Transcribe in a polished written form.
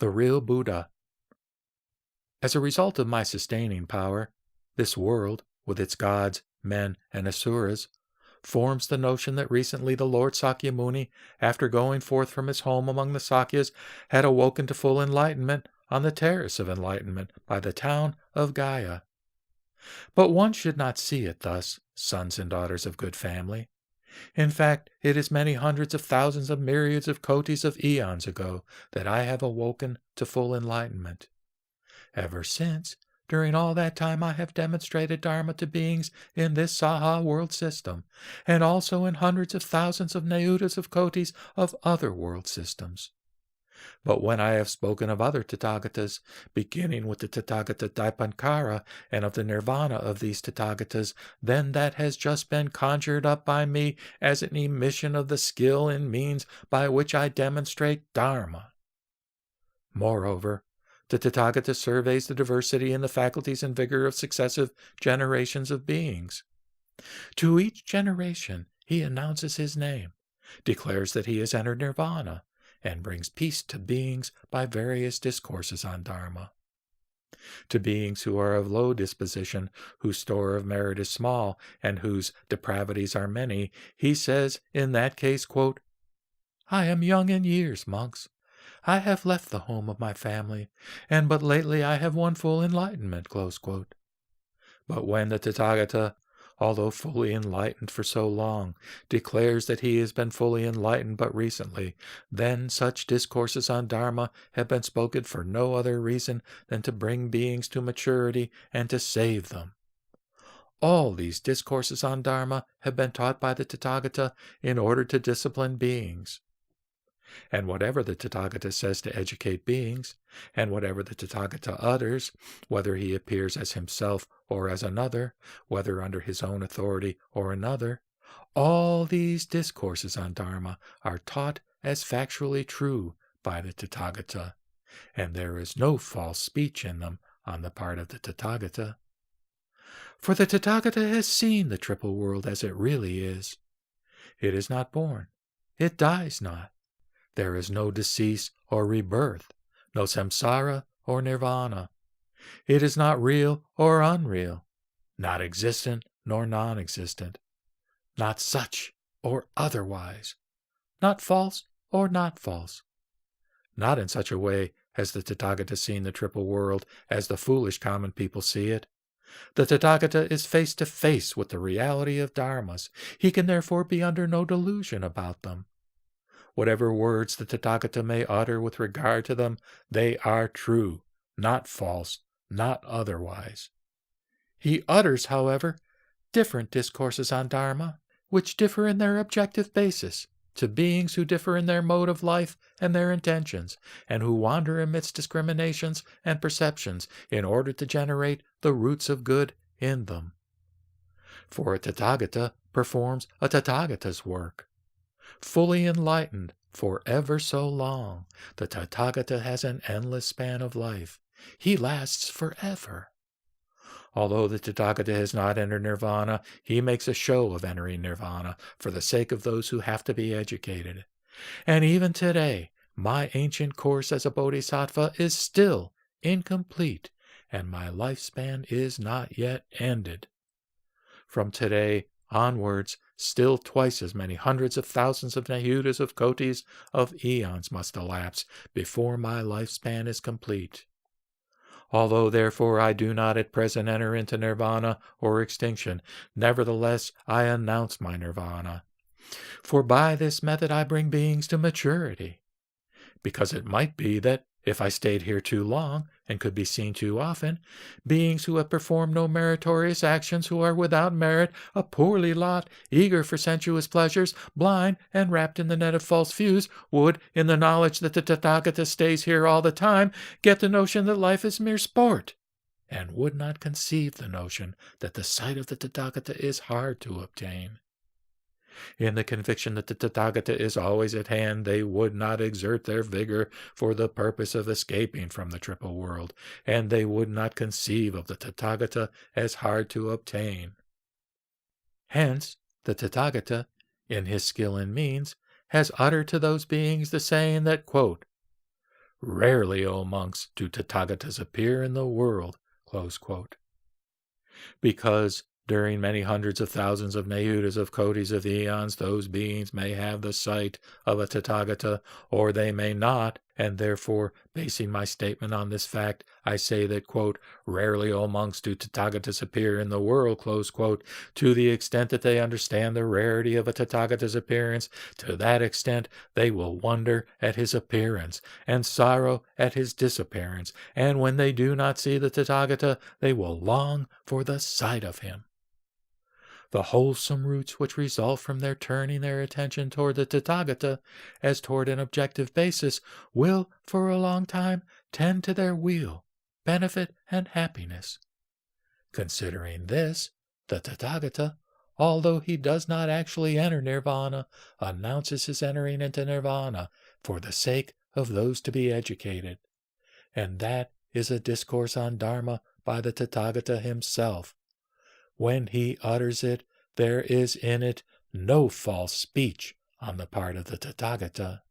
the real Buddha. As a result of my sustaining power, this world, with its gods, men, and asuras, forms the notion that recently the Lord Sakyamuni, after going forth from his home among the Sakyas, had awoken to full enlightenment on the terrace of enlightenment by the town of Gaya. But one should not see it thus, sons and daughters of good family. In fact, it is many hundreds of thousands of myriads of kotis of eons ago that I have awoken to full enlightenment. Ever since, during all that time I have demonstrated Dharma to beings in this Saha world system, and also in hundreds of thousands of Nayutas of kotis of other world systems. But when I have spoken of other Tathagatas, beginning with the Tathagata Dipankara and of the nirvana of these Tathagatas, then that has just been conjured up by me as an emission of the skill and means by which I demonstrate Dharma. Moreover, the Tathagata surveys the diversity in the faculties and vigor of successive generations of beings. To each generation he announces his name, declares that he has entered nirvana, and brings peace to beings by various discourses on Dharma. To beings who are of low disposition, whose store of merit is small, and whose depravities are many, he says in that case, quote, "I am young in years, monks. I have left the home of my family, and but lately I have won full enlightenment." Close quote. But when the Tathagata, although fully enlightened for so long, declares that he has been fully enlightened but recently, then such discourses on Dharma have been spoken for no other reason than to bring beings to maturity and to save them. All these discourses on Dharma have been taught by the Tathagata in order to discipline beings. And whatever the Tathagata says to educate beings, and whatever the Tathagata utters, whether he appears as himself or as another, whether under his own authority or another, all these discourses on Dharma are taught as factually true by the Tathagata, and there is no false speech in them on the part of the Tathagata. For the Tathagata has seen the triple world as it really is. It is not born. It dies not. There is no decease or rebirth, no samsara or nirvana. It is not real or unreal, not existent nor non-existent, not such or otherwise, not false or not false. Not in such a way has the Tathagata seen the triple world as the foolish common people see it. The Tathagata is face to face with the reality of dharmas. He can therefore be under no delusion about them. Whatever words the Tathagata may utter with regard to them, they are true, not false, not otherwise. He utters, however, different discourses on Dharma, which differ in their objective basis, to beings who differ in their mode of life and their intentions, and who wander amidst discriminations and perceptions in order to generate the roots of good in them. For a Tathagata performs a Tathagata's work. Fully enlightened for ever so long, the Tathagata has an endless span of life. He lasts forever. Although the Tathagata has not entered nirvana, he makes a show of entering nirvana for the sake of those who have to be educated. And even today, my ancient course as a bodhisattva is still incomplete, and my lifespan is not yet ended. From today onwards, still twice as many hundreds of thousands of Nayutas of kotis of eons must elapse before my lifespan is complete. Although, therefore, I do not at present enter into nirvana or extinction, nevertheless I announce my nirvana. For by this method I bring beings to maturity. Because it might be that, if I stayed here too long, and could be seen too often, beings who have performed no meritorious actions, who are without merit, a poorly lot, eager for sensuous pleasures, blind and wrapped in the net of false views, would, in the knowledge that the Tathagata stays here all the time, get the notion that life is mere sport, and would not conceive the notion that the sight of the Tathagata is hard to obtain. In the conviction that the Tathagata is always at hand, they would not exert their vigor for the purpose of escaping from the triple world, and they would not conceive of the Tathagata as hard to obtain. Hence, the Tathagata, in his skill and means, has uttered to those beings the saying that, quote, Rarely, O monks, do Tathagatas appear in the world, close quote. Because during many hundreds of thousands of mayutas of kotis of eons, those beings may have the sight of a Tathagata, or they may not, and therefore, basing my statement on this fact, I say that, quote, rarely, O monks, do Tathagatas appear in the world, close quote. To the extent that they understand the rarity of a Tathagata's appearance, to that extent they will wonder at his appearance, and sorrow at his disappearance, and when they do not see the Tathagata, they will long for the sight of him. The wholesome roots which result from their turning their attention toward the Tathagata as toward an objective basis will for a long time tend to their weal, benefit, and happiness. Considering this, the Tathagata, although he does not actually enter nirvana, announces his entering into nirvana for the sake of those to be educated. And that is a discourse on Dharma by the Tathagata himself. When he utters it, there is in it no false speech on the part of the Tathagata.